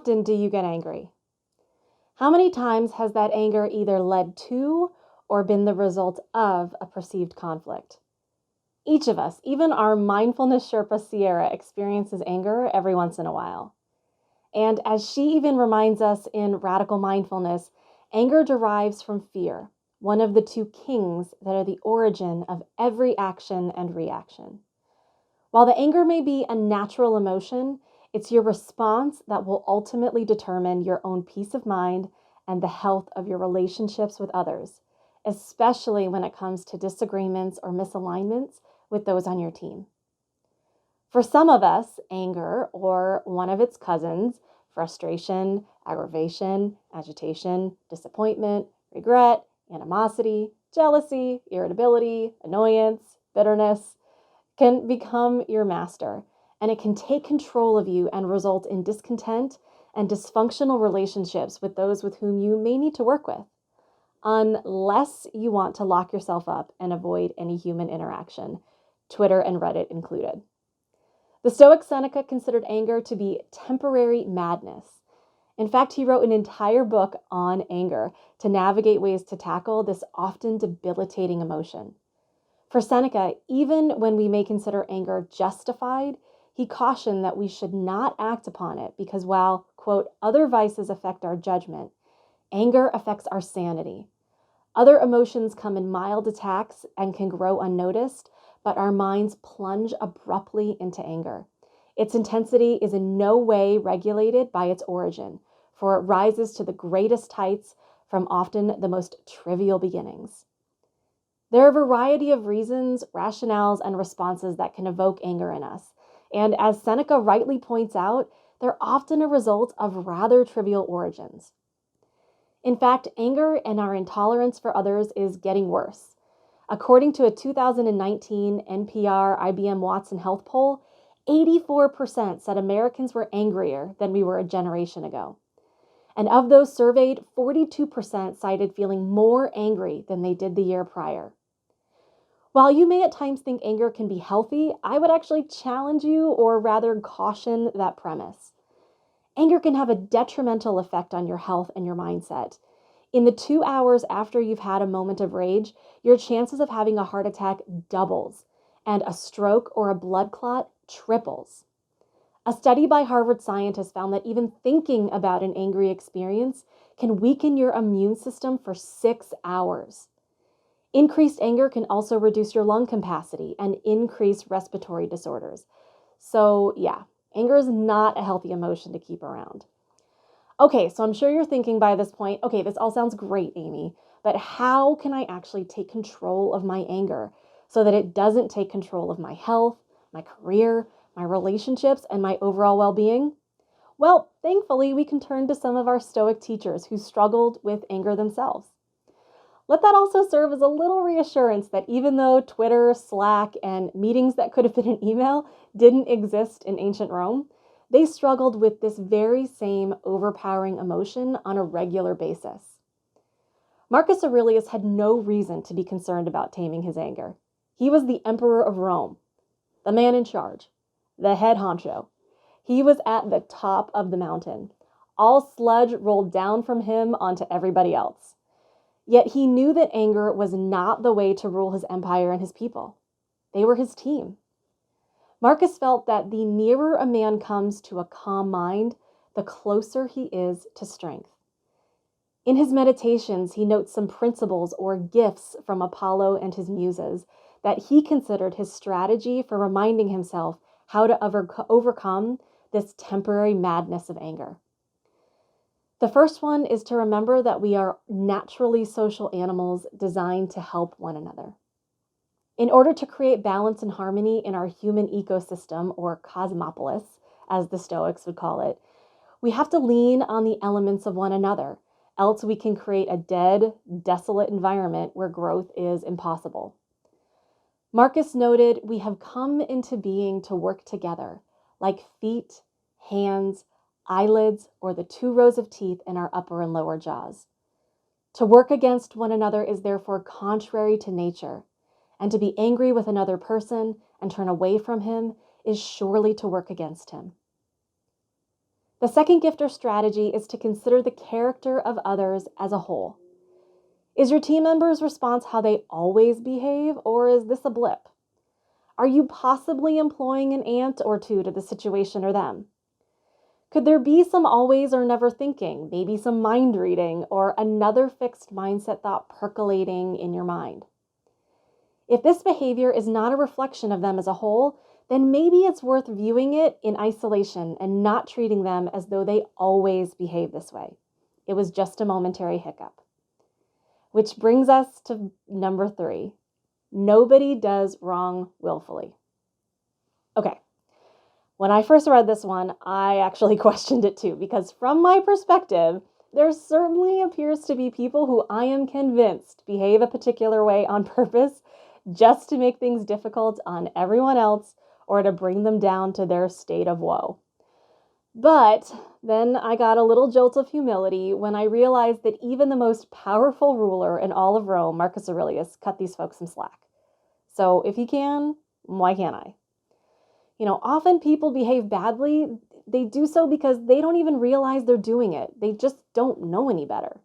often do you get angry? How many times has that anger either led to or been the result of a perceived conflict? Each of us, even our mindfulness Sherpa Sierra, experiences anger every once in a while. And as she even reminds us in Radical Mindfulness, anger derives from fear, one of the two kings that are the origin of every action and reaction. While the anger may be a natural emotion, it's your response that will ultimately determine your own peace of mind and the health of your relationships with others, especially when it comes to disagreements or misalignments with those on your team. For some of us, anger, or one of its cousins, frustration, aggravation, agitation, disappointment, regret, animosity, jealousy, irritability, annoyance, bitterness, can become your master, and it can take control of you and result in discontent and dysfunctional relationships with those with whom you may need to work with, unless you want to lock yourself up and avoid any human interaction, Twitter and Reddit included. The Stoic Seneca considered anger to be temporary madness. In fact, he wrote an entire book on anger to navigate ways to tackle this often debilitating emotion. For Seneca, even when we may consider anger justified, he cautioned that we should not act upon it because while, quote, other vices affect our judgment, anger affects our sanity. Other emotions come in mild attacks and can grow unnoticed, but our minds plunge abruptly into anger. Its intensity is in no way regulated by its origin, for it rises to the greatest heights from often the most trivial beginnings. There are a variety of reasons, rationales, and responses that can evoke anger in us. And as Seneca rightly points out, they're often a result of rather trivial origins. In fact, anger and our intolerance for others is getting worse. According to a 2019 NPR IBM Watson Health poll, 84% said Americans were angrier than we were a generation ago. And of those surveyed, 42% cited feeling more angry than they did the year prior. While you may at times think anger can be healthy, I would actually challenge you, or rather caution that premise. Anger can have a detrimental effect on your health and your mindset. In the 2 hours after you've had a moment of rage, your chances of having a heart attack doubles, and a stroke or a blood clot triples. A study by Harvard scientists found that even thinking about an angry experience can weaken your immune system for 6 hours. Increased anger can also reduce your lung capacity and increase respiratory disorders. So yeah, anger is not a healthy emotion to keep around. Okay, so I'm sure you're thinking by this point, okay, this all sounds great, Amy, but how can I actually take control of my anger so that it doesn't take control of my health, my career, my relationships, and my overall well-being? Well, thankfully, we can turn to some of our Stoic teachers who struggled with anger themselves. Let that also serve as a little reassurance that even though Twitter, Slack, and meetings that could have been an email didn't exist in ancient Rome, they struggled with this very same overpowering emotion on a regular basis. Marcus Aurelius had no reason to be concerned about taming his anger. He was the emperor of Rome, the man in charge, the head honcho. He was at the top of the mountain. All sludge rolled down from him onto everybody else. Yet he knew that anger was not the way to rule his empire and his people. They were his team. Marcus felt that the nearer a man comes to a calm mind, the closer he is to strength. In his meditations, he notes some principles or gifts from Apollo and his muses that he considered his strategy for reminding himself how to overcome this temporary madness of anger. The first one is to remember that we are naturally social animals designed to help one another. In order to create balance and harmony in our human ecosystem, or cosmopolis, as the Stoics would call it, we have to lean on the elements of one another, else we can create a dead, desolate environment where growth is impossible. Marcus noted, we have come into being to work together, like feet, hands, eyelids, or the 2 rows of teeth in our upper and lower jaws. To work against one another is therefore contrary to nature, and to be angry with another person and turn away from him is surely to work against him. The second gift or strategy is to consider the character of others as a whole. Is your team member's response how they always behave, or is this a blip? Are you possibly employing an ant or two to the situation or them? Could there be some always or never thinking, maybe some mind reading, or another fixed mindset thought percolating in your mind? If this behavior is not a reflection of them as a whole, then maybe it's worth viewing it in isolation and not treating them as though they always behave this way. It was just a momentary hiccup. Which brings us to number 3. Nobody does wrong willfully. Okay, when I first read this one, I actually questioned it too, because from my perspective, there certainly appears to be people who I am convinced behave a particular way on purpose just to make things difficult on everyone else or to bring them down to their state of woe. But then I got a little jolt of humility when I realized that even the most powerful ruler in all of Rome, Marcus Aurelius, cut these folks some slack. So if he can, why can't I? Often people behave badly. They do so because they don't even realize they're doing it. They just don't know any better.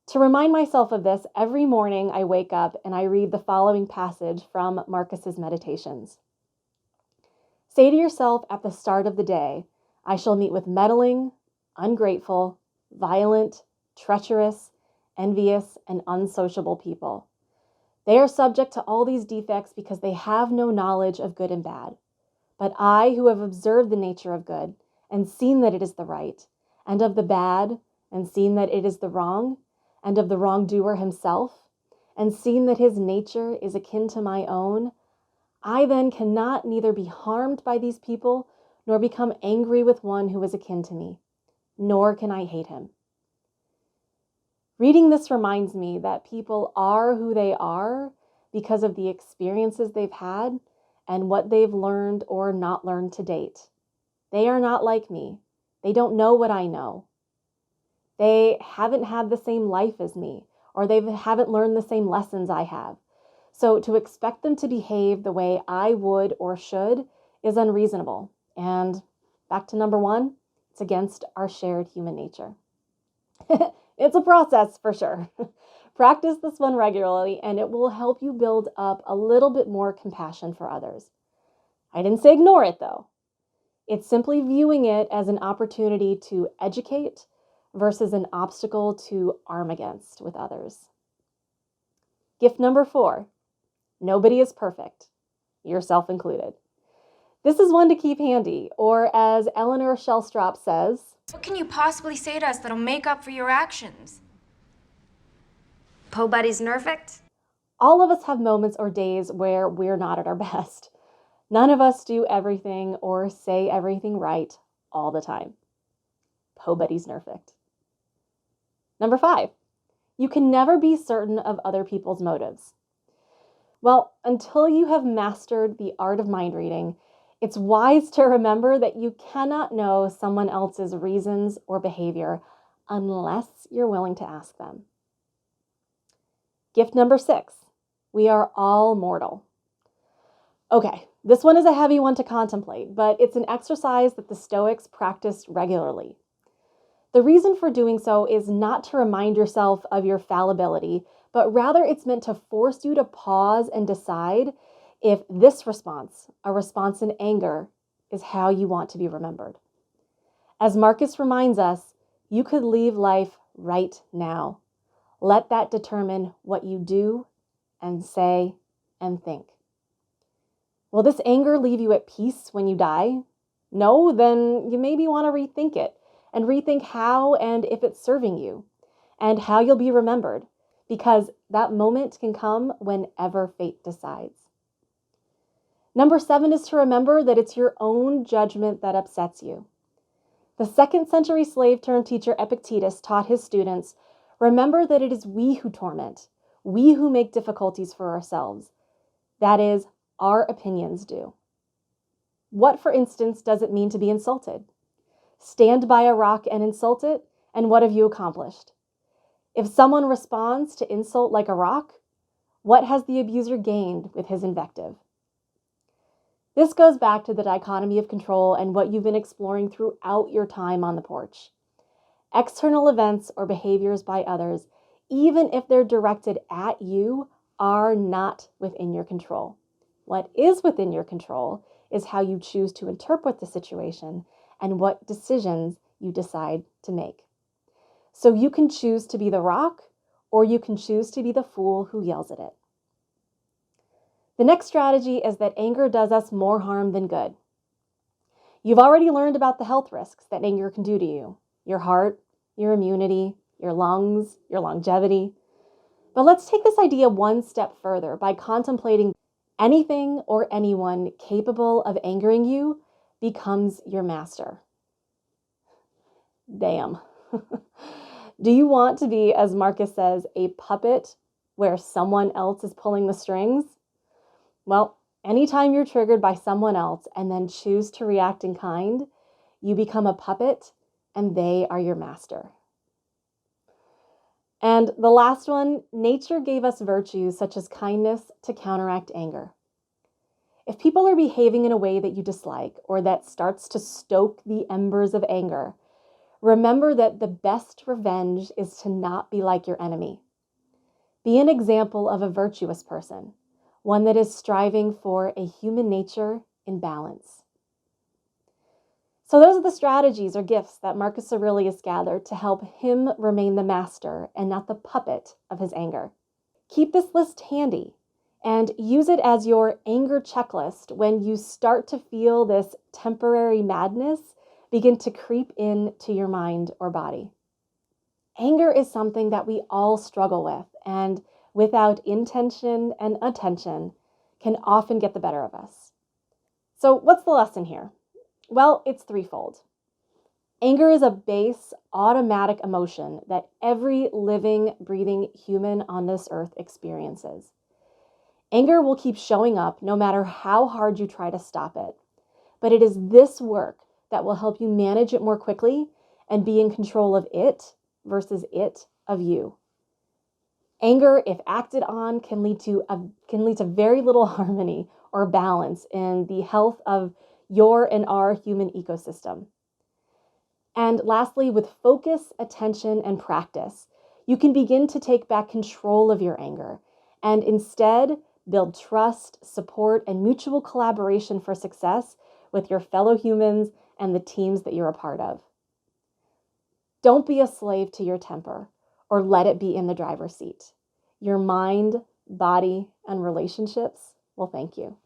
To remind myself of this, every morning I wake up and I read the following passage from Marcus's Meditations. Say to yourself at the start of the day, I shall meet with meddling, ungrateful, violent, treacherous, envious, and unsociable people. They are subject to all these defects because they have no knowledge of good and bad. But I, who have observed the nature of good, and seen that it is the right, and of the bad, and seen that it is the wrong, and of the wrongdoer himself, and seen that his nature is akin to my own, I then cannot neither be harmed by these people, nor become angry with one who is akin to me, nor can I hate him. Reading this reminds me that people are who they are because of the experiences they've had and what they've learned or not learned to date. They are not like me. They don't know what I know. They haven't had the same life as me, or they haven't learned the same lessons I have. So to expect them to behave the way I would or should is unreasonable. And back to number 1, it's against our shared human nature. It's a process for sure. Practice this one regularly and it will help you build up a little bit more compassion for others. I didn't say ignore it though. It's simply viewing it as an opportunity to educate versus an obstacle to arm against with others. Gift number 4, nobody is perfect, yourself included. This is one to keep handy, or as Eleanor Shellstrop says, what can you possibly say to us that'll make up for your actions? Nobody's perfect? All of us have moments or days where we're not at our best. None of us do everything or say everything right all the time. Nobody's perfect. Number 5, you can never be certain of other people's motives. Well, until you have mastered the art of mind reading, it's wise to remember that you cannot know someone else's reasons or behavior unless you're willing to ask them. Gift number 6, we are all mortal. Okay, this one is a heavy one to contemplate, but it's an exercise that the Stoics practiced regularly. The reason for doing so is not to remind yourself of your fallibility, but rather it's meant to force you to pause and decide if this response, a response in anger, is how you want to be remembered. As Marcus reminds us, you could leave life right now. Let that determine what you do and say and think. Will this anger leave you at peace when you die? No, then you maybe want to rethink it and rethink how and if it's serving you and how you'll be remembered, because that moment can come whenever fate decides. Number 7 is to remember that it's your own judgment that upsets you. The 2nd century slave turned teacher Epictetus taught his students, remember that it is we who torment, we who make difficulties for ourselves. That is, our opinions do. What, for instance, does it mean to be insulted? Stand by a rock and insult it, and what have you accomplished? If someone responds to insult like a rock, what has the abuser gained with his invective? This goes back to the dichotomy of control and what you've been exploring throughout your time on the porch. External events or behaviors by others, even if they're directed at you, are not within your control. What is within your control is how you choose to interpret the situation and what decisions you decide to make. So you can choose to be the rock, or you can choose to be the fool who yells at it. The next strategy is that anger does us more harm than good. You've already learned about the health risks that anger can do to you: your heart, your immunity, your lungs, your longevity. But let's take this idea one step further by contemplating anything or anyone capable of angering you becomes your master. Damn. Do you want to be, as Marcus says, a puppet where someone else is pulling the strings? Well, anytime you're triggered by someone else and then choose to react in kind, you become a puppet and they are your master. And the last one, nature gave us virtues such as kindness to counteract anger. If people are behaving in a way that you dislike or that starts to stoke the embers of anger, remember that the best revenge is to not be like your enemy. Be an example of a virtuous person, one that is striving for a human nature in balance. So those are the strategies or gifts that Marcus Aurelius gathered to help him remain the master and not the puppet of his anger. Keep this list handy and use it as your anger checklist when you start to feel this temporary madness begin to creep into your mind or body. Anger is something that we all struggle with, and without intention and attention can often get the better of us. So what's the lesson here? Well, it's threefold. Anger is a base, automatic emotion that every living, breathing human on this earth experiences. Anger will keep showing up no matter how hard you try to stop it. But it is this work that will help you manage it more quickly and be in control of it versus it of you. Anger, if acted on, can lead to very little harmony or balance in the health of your and our human ecosystem. And lastly, with focus, attention, and practice, you can begin to take back control of your anger and instead build trust, support, and mutual collaboration for success with your fellow humans and the teams that you're a part of. Don't be a slave to your temper or let it be in the driver's seat. Your mind, body, and relationships will thank you.